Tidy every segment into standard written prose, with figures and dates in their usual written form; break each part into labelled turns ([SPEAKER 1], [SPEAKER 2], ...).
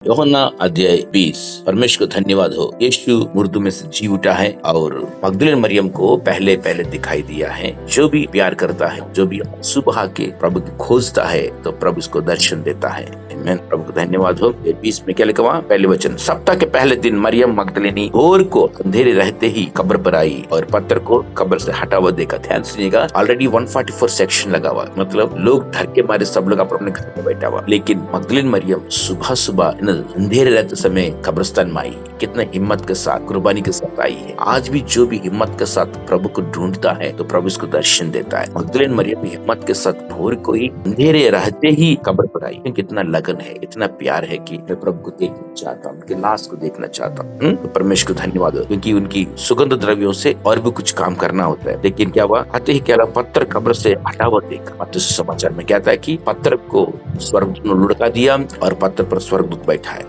[SPEAKER 1] यूहन्ना अध्याय 20। परमेश्वर को धन्यवाद हो, यीशु मुर्दों में से जी उठा है और मगदलीन मरियम को पहले दिखाई दिया है। जो भी प्यार करता है, जो भी सुबह के प्रभु को खोजता है, तो प्रभु उसको दर्शन देता है। आमीन। प्रभु को धन्यवाद हो। 20 में क्या लिखा हुआ? पहले वचन, सप्ताह के पहले दिन मरियम मगदलीनी भोर को अंधेरे रहते ही कब्र पर आई और पत्थर को कब्र से हटा हुआ देखा। ध्यान सुनिएगा, ऑलरेडी 144 सेक्शन लगा हुआ, मतलब लोग डर के मारे सब लोग अपने घर में बैठा हुआ, लेकिन मगदलीन मरियम सुबह अंधेरे रहते समय कब्रिस्तान में आई। कितना हिम्मत के साथ, कुर्बानी के साथ आई है। आज भी जो भी हिम्मत के साथ प्रभु को ढूंढता है तो प्रभु उसको दर्शन देता है। मगदलीन मरियम हिम्मत के साथ भोर को ही अंधेरे रहते ही कब्र पर आई। कितना लगन है, इतना प्यार है कि मैं प्रभु को देखना चाहता हूँ, उनके लाश को देखना चाहता हूँ। तो परमेश्वर को धन्यवाद हो, क्योंकि उनकी सुगंध द्रव्यों से और भी कुछ काम करना होता है। लेकिन क्या हुआ? आते ही क्या हुआ? पत्थर कब्र से हटा हुआ देखा। मत्ती समाचार में कहता है कि पत्थर को स्वर्गदूत ने लुढ़का दिया और पत्थर पर स्वर्गदूत बैठा है।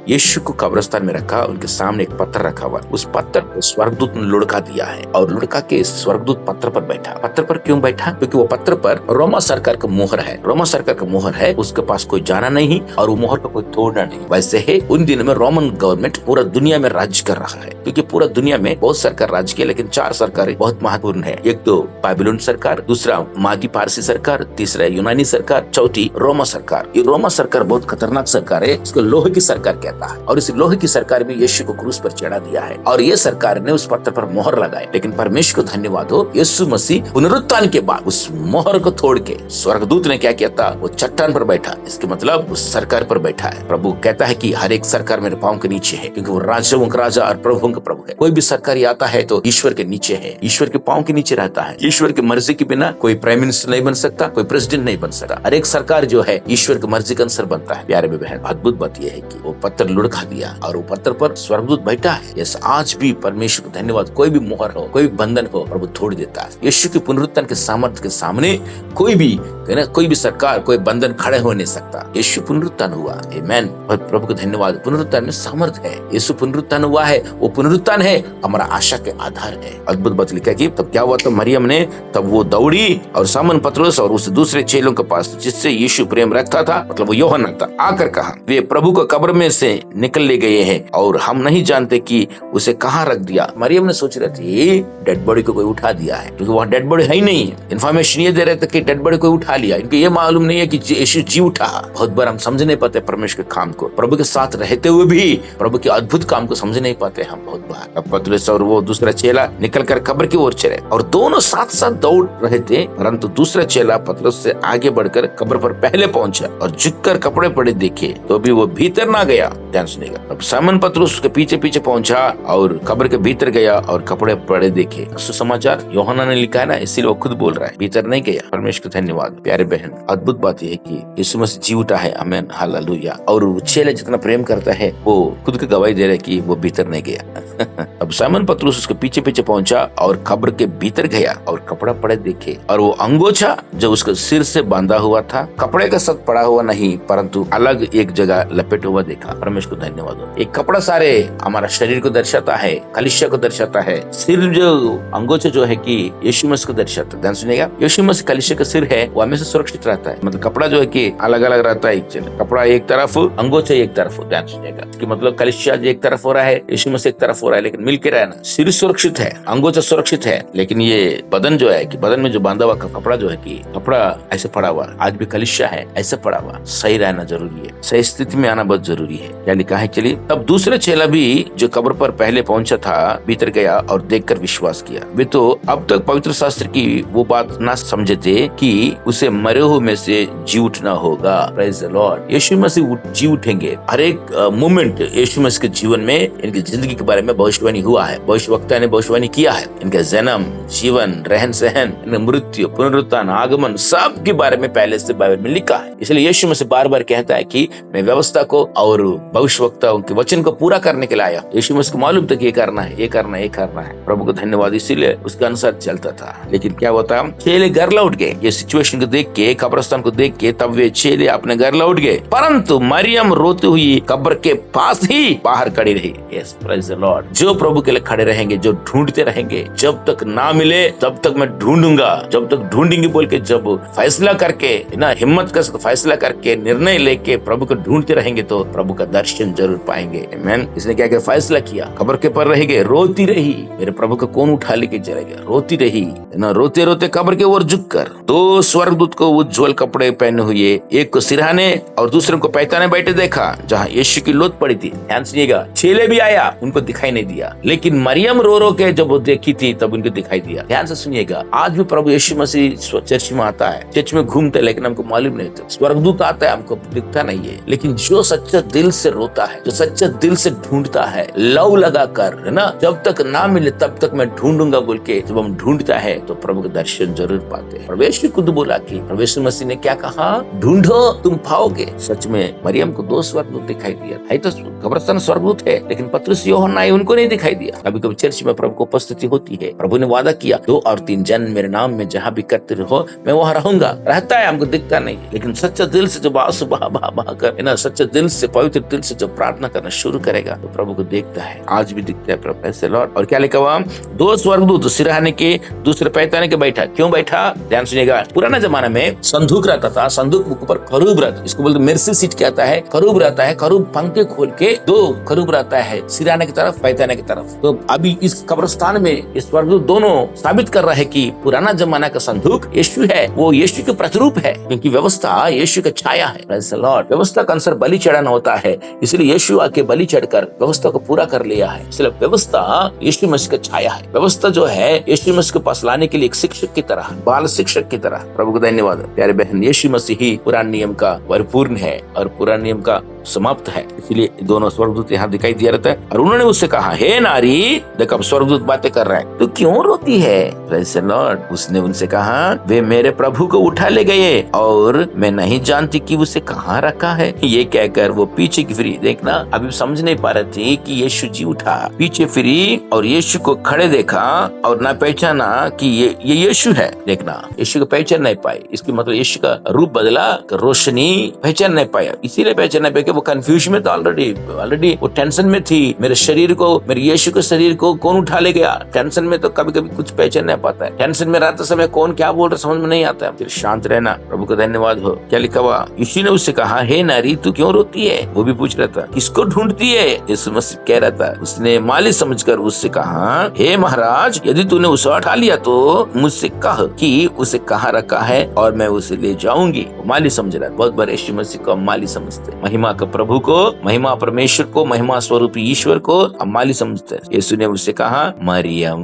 [SPEAKER 1] यीशु को कब्रिस्तान में रखा, उनके सामने एक पत्थर रखा हुआ, उस पत्थर को स्वर्गदूत ने लुढ़का दिया है और लुढ़का के स्वर्गदूत पत्थर पर बैठा। पत्थर पर क्यों बैठा? क्योंकि वो पत्थर पर रोमा सरकार का मोहर है। रोमा सरकार का मोहर है, उसके पास कोई जाना नहीं और वो मोहर को कोई तोड़ना नहीं। वैसे है, उन दिनों में रोमन गवर्नमेंट पूरा दुनिया में राज्य कर रहा है, क्योंकि पूरा दुनिया में बहुत सरकार राज्य किया, लेकिन 4 सरकारें बहुत महत्वपूर्ण है। एक तो बाबिलोन सरकार, दूसरा मादी पारसी सरकार, तीसरा यूनानी सरकार, चौथी रोमा सरकार। ये रोमा सरकार बहुत खतरनाक सरकार है, इसको लोहे की सरकार कहता है। और इस लोहे की सरकार में यीशु को क्रूस पर चढ़ा दिया है और ये सरकार ने उस पत्थर पर मोहर लगाई। लेकिन परमेश्वर को धन्यवाद हो, यीशु मसीह पुनरुत्थान के बाद उस मोहर को तोड़ के स्वर्गदूत ने क्या किया था? वो चट्टान पर बैठा। इसके मतलब उस सरकार पर बैठा है। प्रभु कहता है कि हर एक सरकार मेरे पांव के नीचे है, क्योंकि वो राजाओं का राजा और प्रभुओं का प्रभु है। कोई भी सरकारी आता है तो ईश्वर के नीचे है, ईश्वर के पांव के नीचे रहता है। ईश्वर की मर्जी के बिना कोई प्राइम मिनिस्टर नहीं बन सकता, कोई प्रेसिडेंट नहीं बन सकता। हर एक सरकार जो है ईश्वर की मर्जी के अनुसार बनता है। प्यारे बहन, अद्भुत बात यह है कि वो पत्थर लुढ़का दिया और वो पत्थर पर स्वर्गदूत बैठा है। यस, आज भी परमेश्वर को धन्यवाद, कोई भी मोहर हो, कोई भी बंधन हो, प्रभु तोड़ देता है। यीशु के पुनरुत्थान के सामर्थ्य के सामने कोई भी सरकार, कोई बंधन खड़े हो नहीं सकता। यीशु पुनरुत्थान हुआ। आमीन। और प्रभु को धन्यवाद, पुनरुत्थान में सामर्थ है। यीशु पुनरुत्थान हुआ है, वो पुनरुत्थान है, हमारा आशा के आधार है। अद्भुत बात लिखा कि तब क्या हुआ? तो मरियम ने तब वो दौड़ी और सामन पतरस और उस दूसरे चेलों के पास, जिससे यीशु प्रेम रखता था, मतलब वो यूहन्ना था, आकर कहा, वे प्रभु को कब्र में से निकल ले गए हैं और हम नहीं जानते कि उसे कहाँ रख दिया। मरियम ने सोच रहे थे डेड बॉडी को कोई उठा दिया है, क्योंकि वहाँ डेड बॉडी है ही नहीं। इन्फॉर्मेशन ये दे रहे थे कि डेड बॉडी कोई उठा लिया, इनको ये मालूम नहीं है कि यीशु जी उठा। बहुत बार हम समझ नहीं पाते परमेश्वर के काम को, प्रभु के साथ रहते हुए भी प्रभु के अद्भुत काम को समझ नहीं पाते हम बहुत बार। अब पतरस और वो दूसरा चेला निकल कर कब्र की ओर चले और दोनों साथ साथ दौड़ रहे थे, परंतु दूसरा चेला पतरस से आगे बढ़कर कब्र पर पहले पहुंचा और झुककर कपड़े पड़े देखे, तो भी वो भीतर ना गया। ध्यान सुनिएगा, अब सामन पतरस उसके पीछे पहुंचा और कब्र के भीतर गया और कपड़े पड़े देखे। सुसमाचार यूहन्ना ने लिखा है ना, इसीलिए वो खुद बोल रहा है, भीतर नहीं गया। परमेश्वर का धन्यवाद। प्यारे बहन, अद्भुत बात यह है कि यीशु मसीह जी उठा है। आमीन, हालेलुया। और चेला जितना प्रेम करता है वो खुद की गवाही दे रहा है कि वो भीतर नहीं गया। अब सामन पतरस उसके पीछे पहुंचा और कब्र के भीतर गया और कपड़ा पड़े देखे, और वो अंगोछा जो उसके सिर से बांधा हुआ था, कपड़े का साथ पड़ा हुआ नहीं, परंतु अलग एक जगह लपेट हुआ देखा। परमेश्वर को धन्यवाद। एक कपड़ा सारे हमारा शरीर को दर्शाता है, कलीसिया को दर्शाता है। सिर जो अंगोछा जो है कि यीशु मसीह को दर्शाता है। ध्यान सुनिएगा, यीशु मसीह कलीसिया का सिर है, वो हमेशा सुरक्षित रहता है। मतलब कपड़ा जो है कि अलग अलग रहता है, कपड़ा एक तरफ, अंगोछा एक तरफ। ध्यान सुनिएगा, इसकी मतलब कलीसिया एक तरफ हो रहा है, यीशु मसीह एक तरफ हो रहा है, लेकिन मिलके रहना। सिर सुरक्षित है, अंगोछा सुरक्षित है, लेकिन ये बदन जो है कि बदन में जो बांधा हुआ कपड़ा जो है कि कपड़ा ऐसे पड़ा हुआ, आज भी कलीसिया है ऐसे पड़ा हुआ। सही रहना जरूरी है, सही स्थिति में आना बहुत जरूरी है। क्या लिखा है? चलिए, तब दूसरे चेला भी जो कब्र पर पहले पहुंचा था भीतर गया और देखकर विश्वास किया। वे तो अब तक पवित्र शास्त्र की वो बात ना समझे थे कि उसे मरे हुए में से जी उठना होगा। Praise the Lord. यीशु मसीह जी उठेंगे। हर एक मोमेंट यीशु मसीह के जीवन में, इनकी जिंदगी के बारे में भविष्यवाणी हुआ है, भविष्यवक्ता ने भविष्यवाणी किया है। इनका जन्म, जीवन, रहन सहन, मृत्यु, पुनरुत्थान, आगमन, सब के बारे में पहले से बाइबल में लिखा है। इसलिए यीशु मसीह बार बार कहता है कि मैं व्यवस्था को और भविष्यवक्ताओं के वचन को पूरा करने के लिए आया। यीशु मसीह को मालूम था कि ये करना है, ये करना है, ये करना है। प्रभु को धन्यवाद, इसीलिए उसके अनुसार चलता था। लेकिन क्या होता, चेले घर लौट गए। ये सिचुएशन को देख के, कब्रिस्तान को देख के, तब वे चेले अपने घर लौट गए, परंतु मरियम रोती हुई कब्र के पास ही बाहर खड़ी रही। Yes, praise the Lord. जो प्रभु के लिए खड़े रहेंगे, जो ढूंढते रहेंगे, जब तक ना मिले तब तक मैं ढूंढूंगा, जब तक ढूंढेंगे बोल के जब फैसला करके ना, हिम्मत का फैसला करके, निर्णय लेके प्रभु को ढूंढते रहेंगे, रहेंगे तो प्रभु का दर्शन जरूर पाएंगे। आमीन। इसने क्या क्या फैसला किया, कब्र के पर रह गए, रोती रही, मेरे प्रभु को कौन उठा लेके चले गया, रोती रही ना, रोते रोते कब्र के ओर झुक कर दो स्वर्गदूत को उज्ज्वल कपड़े पहने हुए, एक को सिरहाने और दूसरे को पैताने बैठे देखा जहाँ यीशु की लोथ पड़ी थी। ध्यान सुनिएगा, चेले भी आया, उनको दिखाई नहीं दिया, लेकिन मरियम रो रो के जब वो देखी थी तब उनको दिखाई दिया। ध्यान से सुनिएगा, आज भी प्रभु यीशु मसीह चर्च में आता है, चर्च में घूमते, लेकिन हमको मालूम नहीं था। स्वर्गदूत आता है, हमको दिखता नहीं है, लेकिन जो सच्चा दिल से रोता है, जो सच्चा दिल से ढूंढता है, लव लगा कर, है ना, जब तक ना मिले तब तक मैं ढूंढूंगा बोल के जब हम ढूंढता है तो प्रभु का दर्शन जरूर पाते हैं। प्रभु यीशु खुद बोला कि प्रभु यीशु मसीह ने क्या कहा, ढूंढो तुम पाओगे। सच में मरियम को दो स्वर्गदूत दिखाई दिया, है तो कब्रिस्तान स्वर्गदूत है, लेकिन पतरस यूहन्ना उनको नहीं दिखाई दिया। कभी कभी चर्च में प्रभु को उपस्थिति होती है, प्रभु ने वादा किया 2 और 3 जन मेरे नाम में जहाँ भी करते रहो मैं वहाँ रहूंगा, रहता है, हमको दिखता नहीं, लेकिन सच्चा दिल से जब आंसू बहा कर, है ना, सच्चा दिल से, पवित्र दिल से जब प्रार्थना करना शुरू करेगा तो प्रभु को देखता है। आज भी दिखता है प्रभु ऐसे लॉर्ड। और क्या लिखा हुआ, 2 स्वर्गदूत सिरहाने के, दूसरे पैताने के बैठा। क्यों बैठा? ध्यान सुनिएगा, पुराना जमाना में संदूक रहता था, संदूक के ऊपर करूब रहता, इसको बोलते मिर्सी सीट कहता है, करूब रहता है, करूब पंखे खोल के 2 करूब रहता है, सिरहाने की तरफ, पैताने की तरफ। तो अभी इस कब्रिस्तान में इस स्वर्गदूत दोनों साबित कर रहा है कि पुराना जमाना का संदूक यीशु है, वो यीशु के प्रतिरूप है, क्योंकि व्यवस्था यीशु का छाया है। Praise the Lord. व्यवस्था का अनुसार बलि चढ़ाना होता है, इसलिए यीशु आके बलि चढ़कर व्यवस्था को पूरा कर लिया है। इसलिए व्यवस्था यीशु मसीह का छाया है। व्यवस्था जो है यीशु मसीह को पास लाने के लिए एक शिक्षक की तरह, बाल शिक्षक की तरह। प्रभु को धन्यवाद। प्यारे बहन, यीशु मसीह ही पुराने नियम का परिपूर्ण है और पुराने नियम का समाप्त है, इसलिए दोनों स्वर्गदूत यहाँ दिखाई दिया रहता है। और उन्होंने उससे कहा, हे नारी, देख अब स्वर्गदूत बातें कर रहा है, तू क्यों रोती है? Praise the Lord. उसने उनसे कहा, वे मेरे प्रभु को उठा ले गए और मैं नहीं जानती कि उसे कहाँ रखा है। ये कहकर वो पीछे की फिरी। देखना, अभी समझ नहीं पा रहे थे कि यीशु जी उठा, पीछे फिरी और यीशु को खड़े देखा और ना पहचाना कि ये यीशु है। देखना, यीशु को पहचान नहीं पाए, इसकी मतलब यीशु का रूप बदला, रोशनी पहचान नहीं पाया, इसीलिए पहचान नहीं पाया। वो कंफ्यूजन में तो ऑलरेडी वो टेंशन में थी, मेरे शरीर को, मेरे यीशु के शरीर को कौन उठा ले गया। टेंशन में तो कभी कभी कुछ पहचान नहीं पाता है, टेंशन में रहते समय कौन क्या बोल रहा समझ में नहीं आता है। फिर शांत रहना। प्रभु का धन्यवाद हो। क्या लिखा हुआ, यीशु ने उससे कहा, हे नारी, तू क्यों रोती है? वो भी पूछ रहा था, किसको ढूंढती है? यीशु मसीह कह रहा था। उसने माली समझकर उससे कहा, हे महाराज, यदि तूने उसे उठा लिया तो मुझसे कह कि उसे कहाँ रखा है और मैं उसे ले जाऊंगी। माली समझ रहा है। बहुत बार यीशु मसीह को माली समझते, महिमा का प्रभु को, महिमा परमेश्वर को, महिमा स्वरूपी ईश्वर को हम माली समझते हैं। यीशु ने उससे कहा, मरियम।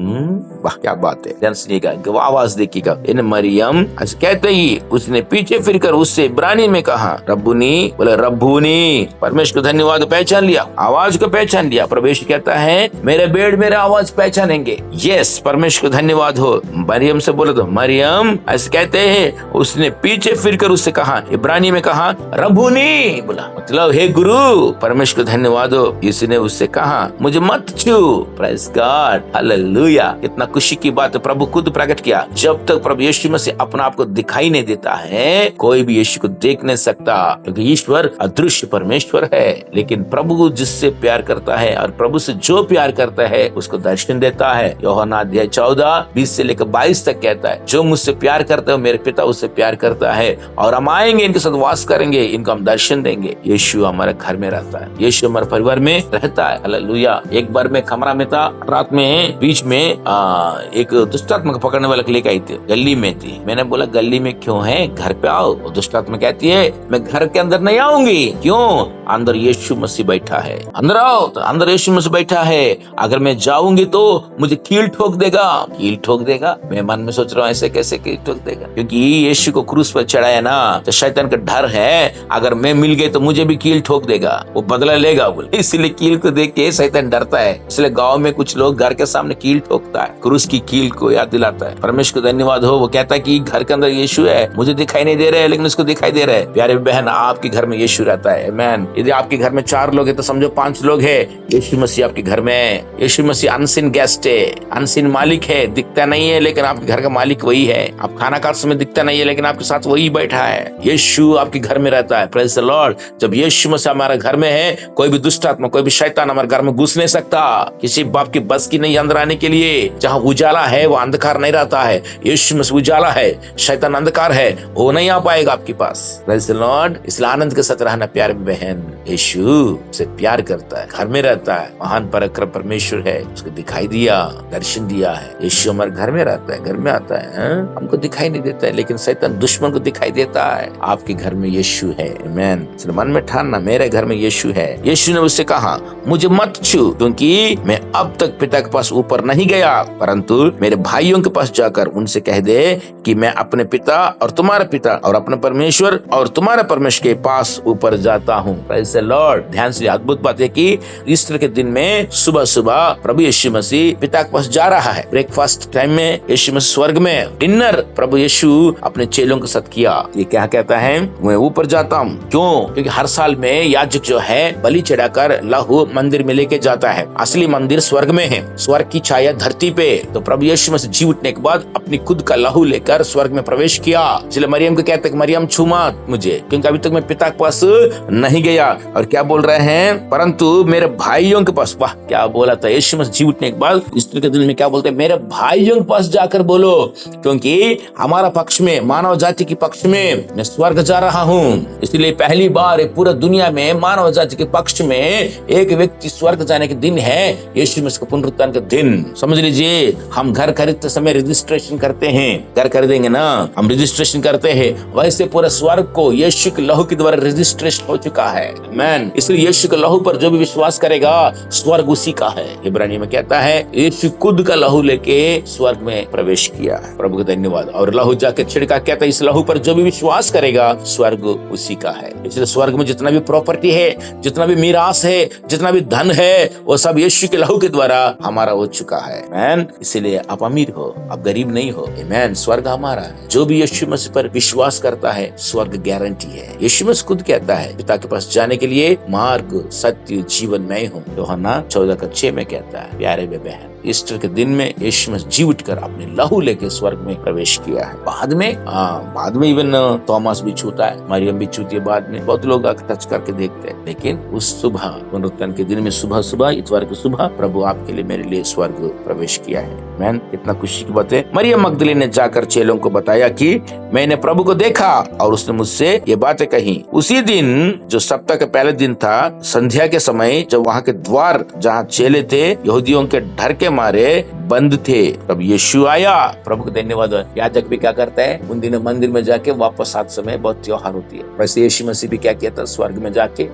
[SPEAKER 1] वाह, क्या बात है। ध्यान सुनिएगा, आवाज देखिएगा, इन मरियम ऐसे कहते ही उसने पीछे फिरकर उससे इब्रानी में कहा, रब्बुनी। बोले रब्बुनी। परमेश्वर को धन्यवाद, पहचान लिया, आवाज को पहचान लिया। परमेश्वर कहता है, मेरे बेड मेरा आवाज पहचानेंगे। यस, परमेश्वर को धन्यवाद हो। मरियम से बोले तो मरियम ऐसे कहते हैं। उसने पीछे फिरकर उससे कहा, इब्रानी में कहा, रब्बुनी। बोला मतलब हे गुरु। परमेश्वर को धन्यवाद हो। यीशु ने उससे कहा, मुझे मत छू। Praise God, hallelujah. कितना खुशी की बात है, प्रभु खुद प्रकट किया। जब तक प्रभु यीशु मसीह अपना आप को दिखाई नहीं देता है, कोई भी यीशु को देख नहीं सकता, क्योंकि ईश्वर अदृश्य परमेश्वर है। लेकिन प्रभु जिससे प्यार करता है और प्रभु से जो प्यार करता है उसको दर्शन देता है। यूहन्ना अध्याय 14:20 से लेकर 22 तक कहता है, जो मुझसे प्यार करता है मेरे पिता उससे प्यार करता है, और हम आएंगे, इनके साथ वास करेंगे, इनको हम दर्शन देंगे। यीशु हमारे घर में रहता है, यीशु हमारे परिवार में रहता है। हालेलुया। एक बार मैं कमरा में था, रात में बीच में एक दुष्टात्मा को पकड़ने वाले लेकर आई थी, गली में थी। मैंने बोला, गली में क्यों है, घर पे आओ। दुष्टात्मा कहती है, मैं घर के अंदर नहीं आऊंगी। क्यों? अंदर यीशु मसीह बैठा है। अंदर आओ। तो अंदर यीशु मसीह बैठा है, अगर मैं जाऊंगी तो मुझे कील ठोक देगा। कील ठोक देगा? मैं मन में सोच रहा हूँ, ऐसे कैसे कील ठोक देगा? क्योंकि यीशु को क्रूस पर चढ़ाया ना, तो शैतान का डर है, अगर मैं मिल गई तो मुझे भी कील ठोक देगा, वो बदला लेगा बोले। इसलिए कील को देख के शैतान डरता है। इसलिए गांव में कुछ लोग घर के सामने कील ठोकता है, क्रूस की कील को याद दिलाता है। परमेश्वर को धन्यवाद हो। वो कहता है कि घर के अंदर यीशु है, मुझे दिखाई नहीं दे रहा है लेकिन उसको दिखाई दे रहा है। प्यारे बहन, आपके घर में यीशु रहता है। आमीन। यदि आपके घर में 4 लोग है तो समझो 5 लोग है। यीशु मसीह आपके घर में है। यीशु मसीह अनसीन गेस्ट है, अनसीन मालिक है, दिखता नहीं है लेकिन आपके घर का मालिक वही है। आप खाना खाते समय दिखता नहीं है लेकिन आपके साथ वही बैठा है। यीशु आपके घर में रहता है। Praise the Lord. जब यीशु मसीह हमारे घर में है, कोई भी दुष्ट आत्मा, कोई भी शैतान हमारे घर में घुस नहीं सकता। किसी बाप की बस की नहीं अंदर आने के लिए। जहाँ उजाला है वो अंधकार नहीं रहता है। यीशु मसीह उजाला है, शैतान अंधकार है, वो नहीं आ पाएगा आपके पास। Praise the Lord. इसलिए आनंद के साथ रहना प्यारे बहन, यीशु से प्यार करता है, घर में रहता है, महान पराक्रम परमेश्वर है, उसको दिखाई दिया, दर्शन दिया है। यीशु हमारे घर में रहता है, घर में आता है, हमको दिखाई नहीं देता है, लेकिन शैतान दुश्मन को दिखाई देता है। आपके घर में यीशु है, आमीन। मन में ठानना, मेरे घर में यीशु है। यीशु ने उससे कहा, मुझे मत छू, क्योंकि मैं अब तक पिता के पास ऊपर नहीं गया, परंतु मेरे भाइयों के पास जाकर उनसे कह दे कि मैं अपने पिता और तुम्हारे पिता और अपने परमेश्वर और तुम्हारे परमेश्वर के पास ऊपर जाता हूँ। Praise the Lord. ध्यान से, अद्भुत बात है कि ईस्टर के दिन में सुबह सुबह प्रभु यीशु मसीह पिता के पास जा रहा है। ब्रेकफास्ट टाइम में यीशु मसीह स्वर्ग में, डिनर प्रभु यीशु अपने चेलों के साथ किया। ये क्या कहता है, मैं ऊपर जाता हूँ। क्यों? क्योंकि हर साल में याजक जो है बलि चढ़ाकर लहू मंदिर में लेके जाता है। असली मंदिर स्वर्ग में है, स्वर्ग की छाया धरती पे। तो प्रभु यीशु मसीह जी उठने के बाद अपनी खुद का लहू लेकर स्वर्ग में प्रवेश किया। इसलिए मरियम को कहते हैं, मरियम छू मत मुझे, क्योंकि अभी तक मैं पिता के पास नहीं गया। और क्या बोल रहे हैं, परंतु मेरे भाइयों के पास। वाह, क्या बोला था यीशु मसीह जी उठने के बाद। ईस्टर के दिन में क्या बोलते हैं, मेरे भाइयों के पास जाकर बोलो, क्योंकि हमारा पक्ष में, मानव जाति के पक्ष में मैं स्वर्ग जा रहा हूँ। इसलिए पहली बार पूरा दुनिया में मानव जाति के पक्ष में एक व्यक्ति स्वर्ग जाने के दिन है यीशु मसीह का पुनरुत्थान का दिन। समझ लीजिए, हम घर खरीदते समय रजिस्ट्रेशन करते हैं, घर खरीदेंगे ना, हम रजिस्ट्रेशन करते हैं, वैसे पूरा स्वर्ग को यीशु के लहू के द्वारा रजिस्ट्रेशन हो चुका है। आमीन। इसलिए यीशु के लहू पर जो भी विश्वास करेगा स्वर्ग उसी का है। इब्रानी में कहता है, यीशु खुद का लहू लेके स्वर्ग में प्रवेश किया है। प्रभु का धन्यवाद। और लहू जाके छिड़का, कहता है इस लहू पर जो भी विश्वास करेगा स्वर्ग उसी का है। इसलिए स्वर्ग में जितना भी प्रॉपर्टी है, जितना भी मीरास है, जितना भी धन है, वो सब यीशु के लहू के द्वारा हमारा हो चुका है। आमीन। इसीलिए आप अमीर हो, आप गरीब नहीं हो। आमीन। स्वर्ग हमारा है। जो भी यीशु मसीह पर विश्वास करता है स्वर्ग गारंटी है। यीशु मसीह खुद कहता है, पिता के पास जाने के लिए मार्ग, सत्य, जीवन मैं हूँ। यूहन्ना 14:6 में कहता है। प्यारे बहन, ईस्टर के दिन में यीशु मसीह जी उठकर अपने लहू लेके स्वर्ग में प्रवेश किया है। बाद में इवन थॉमस भी छूता है, मरियम भी छूती है, बाद में बहुत लोग टच करके देखते हैं। लेकिन उस सुबह, पुनरुत्थान के दिन में सुबह सुबह, इतवार की सुबह, प्रभु आपके लिए, मेरे लिए स्वर्ग प्रवेश किया है। मैन, इतना खुशी की बात है। मरियम मगदलीनी ने जाकर चेलों को बताया कि मैंने प्रभु को देखा और उसने मुझसे ये बातें कही। उसी दिन, जो सप्ताह के पहले दिन था, संध्या के समय, जब वहाँ के द्वार जहाँ चेले थे यहूदियों के डर के मारे बंद थे, तब यीशु आया। प्रभु को धन्यवाद। याजक भी क्या करता है, उन दिनों मंदिर में जाके वापस 7 समय बहुत त्योहार होती है, वैसे यीशु मसीह भी क्या किया था, स्वर्ग में जाके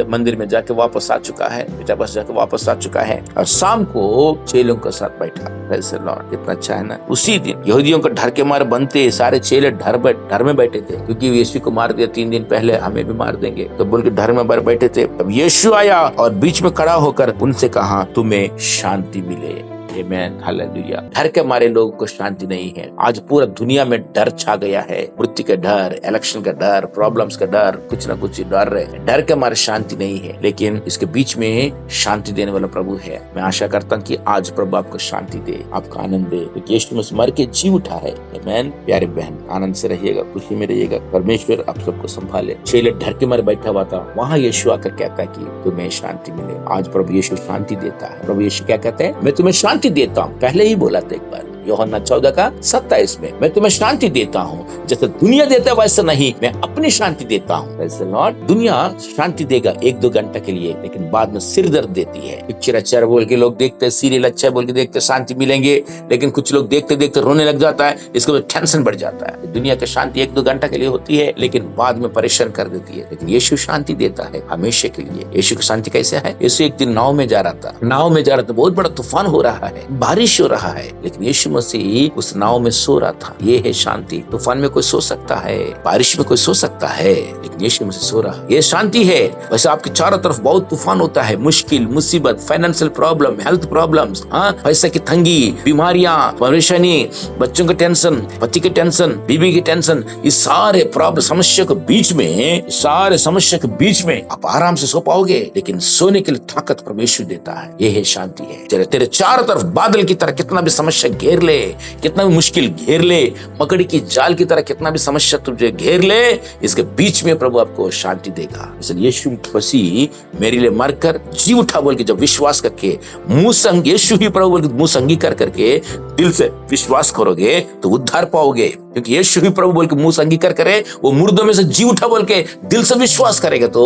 [SPEAKER 1] मंदिर में जाके वापस आ चुका है, पिता पास जाके वापस आ चुका है। और शाम को चेलों के साथ बैठा। Praise the Lord. कितना अच्छा है ना। उसी दिन यहूदियों को डर के मारे बनते सारे चेले डर में बैठे थे, क्योंकि यीशु को मार दिया 3 दिन पहले, हमें भी मार देंगे, तो बोल के डर में बैठे थे। अब यीशु आया और बीच में खड़ा होकर उनसे कहा, तुम्हें शांति मिले। आमीन, हालेलुया। डर के मारे लोगों को शांति नहीं है। आज पूरा दुनिया में डर छा गया है, मृत्यु का डर, इलेक्शन का डर, प्रॉब्लम्स का डर, कुछ ना कुछ डर रहे। डर के मारे शांति नहीं है, लेकिन इसके बीच में शांति देने वाला प्रभु है। मैं आशा करता हूँ कि आज प्रभु आपको शांति दे, आपका आनंद दे, क्योंकि यीशु मसीह मर के जी उठा है। आमीन। प्यारे बहन, आनंद से रहिएगा, खुशी में रहिएगा, परमेश्वर आप सबको संभाले। चेले डर के मारे बैठा हुआ था, वहाँ यीशु आकर कहता है कि तुम्हें शांति मिले। आज प्रभु यीशु शांति देता है। प्रभु यीशु क्या कहते हैं, मैं तुम्हें शांति देता हूँ। पहले ही बोला था एक बार, यूहन्ना 14:27 में, मैं तुम्हें शांति देता हूँ, जैसे दुनिया देता है वैसे नहीं, मैं अपनी शांति देता हूँ। Praise the Lord. दुनिया शांति देगा 1-2 घंटा के लिए, लेकिन बाद में सिर दर्द देती है। पिक्चर अच्छा बोल के लोग देखते हैं, सीरियल अच्छा बोल के देखते, शांति मिलेंगे, लेकिन कुछ लोग देखते देखते रोने लग जाता है, इसको तो टेंशन बढ़ जाता है। दुनिया की शांति 1-2 घंटा के लिए होती है, लेकिन बाद में परेशान कर देती है। लेकिन यीशु शांति देता है हमेशा के लिए। यीशु की शांति कैसे है? यीशु एक दिन नाव में जा रहा था, बहुत बड़ा तूफान हो रहा है, बारिश हो रहा है, लेकिन यीशु मसीह उस नाव में सो रहा था। ये है शांति। तूफान में कोई सो सकता है, बारिश में कोई सो सकता है, लेकिन यीशु मसीह सो रहा है। ये शांति है। वैसे आपके चारों तरफ बहुत तूफान होता है, मुश्किल, मुसीबत, फाइनेंशियल प्रॉब्लम, हेल्थ प्रॉब्लम्स, पैसे की तंगी, बीमारियां, परेशानी, बच्चों के टेंशन, पति के टेंशन, बीबी की टेंशन, इस सारे प्रॉब्लम, समस्या के बीच में, सारे समस्या के बीच में आप आराम से सो पाओगे, लेकिन सोने के लिए ताकत परमेश्वर देता है। ये है शांति है। तेरे चारों तरफ बादल की तरह कितना भी समस्या घेर ले, कितना भी मुश्किल घेर ले, मकड़ी की जाल की तरह कितना भी समस्या तुझे घेर ले, इसके बीच में प्रभु आपको शांति देगा। इसलिए यीशु मसीह मेरे लिए मरकर जी उठा बोल के जब विश्वास करके मुंह संग यीशु ही प्रभु बोल के मुंह संगी करके दिल से विश्वास करोगे तो उद्धार पाओगे। क्योंकि यीशु ही प्रभु बोल के मुंह संगी करे, वो मुर्दों में से जी उठा बोल के दिल से विश्वास करेगा तो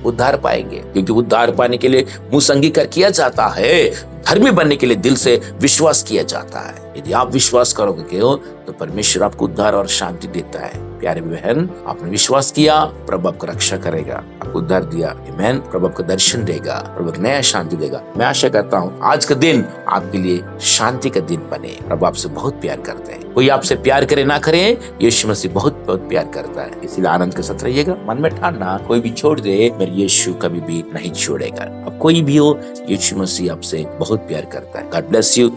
[SPEAKER 1] उद्धार पाएंगे। क्योंकि उद्धार पाने के लिए मुंह संगी कर किया जाता है, धर्मी बनने के लिए दिल से विश्वास किया जाता है। यदि आप विश्वास करोगे क्यों तो परमेश्वर आपको उद्धार और शांति देता है। प्यारे बहन, आपने विश्वास किया, प्रभु आपको रक्षा करेगा, आपको उद्धार दिया, आमीन। प्रभु आपको दर्शन देगा, प्रभु एक नया शांति देगा। मैं आशा करता हूँ आज का दिन आपके लिए शांति का दिन बने। प्रभु आपसे बहुत प्यार करते हैं। कोई आपसे प्यार करे ना करे, यीशु मसीह बहुत बहुत प्यार करता है। इसलिए आनंद के साथ रहिएगा। मन में ठानना, कोई भी छोड़ दे मेरे यीशु कभी भी नहीं छोड़ेगा। अब कोई भी हो, यीशु मसीह आपसे बहुत प्यार करता है। God bless you.